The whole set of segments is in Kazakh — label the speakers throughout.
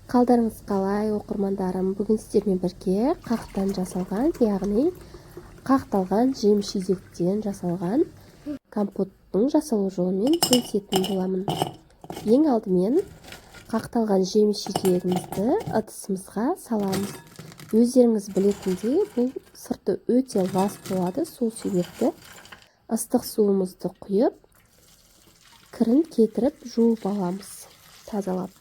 Speaker 1: Қалдарыңыз қалай, оқырмандарым? Бүгін сіздермен бірге қақтан жасалған, яғни қақталған жем-шидектен жасалған компоттың жасалу жолымен бөлісетін боламын. Ең алдымен қақталған жем-шидегімізді ыдысымызға саламыз. Өздеріңіз білетіндей, бұл сырты өте лас болады, сол себепті ыстық суымызды құйып, кірін кетіріп жуып аламыз, тазалап.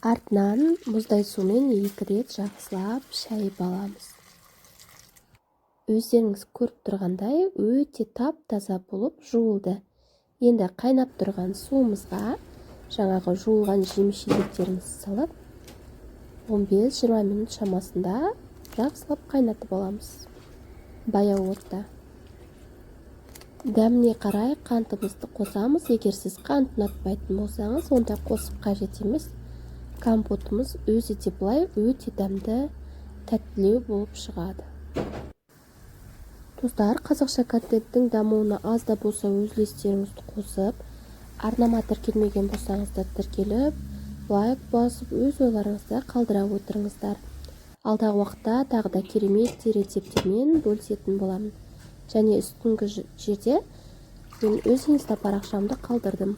Speaker 1: Артынан мұздай сумен 2 рет жақсылап шайып аламыз. Өздеріңіз көріп тұрғандай, өте тап-таза болып жуылды. Енді қайнап тұрған суымызға жаңағы жуылған жем-шидектерімізді салып, 15-20 минут шамасында жақсылап қайнатып аламыз. Баяу отта. Дәміне қарай қантымызды қосамыз. Егер сіз қант ұнатпайтын болсаңыз, онда қосып қажет емес. Компотымыз өзі де былай өте дәмді, тәттілеу болып шығады. Достар, қазақша контенттің дамуына аз да болса өз үлестеріңізді қосып, арнама тіркелмеген болсаңыздар тіркеліп, лайк басып, өз ойларыңызды қалдыра отырыңыздар. Алдағы уақытта тағы да керемет рецептермен бөлісетін боламын. Және үстіңгі жерде мен өз инста парақшамды қалдырдым.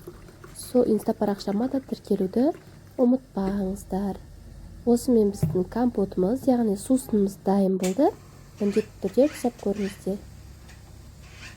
Speaker 1: Сол инста парақшама да тіркелуді ұмытпаңыздар. Осымен біздің компотымыз, яғни сусынымыз дайын болды. Міндетті түрде жасап көріңіздер.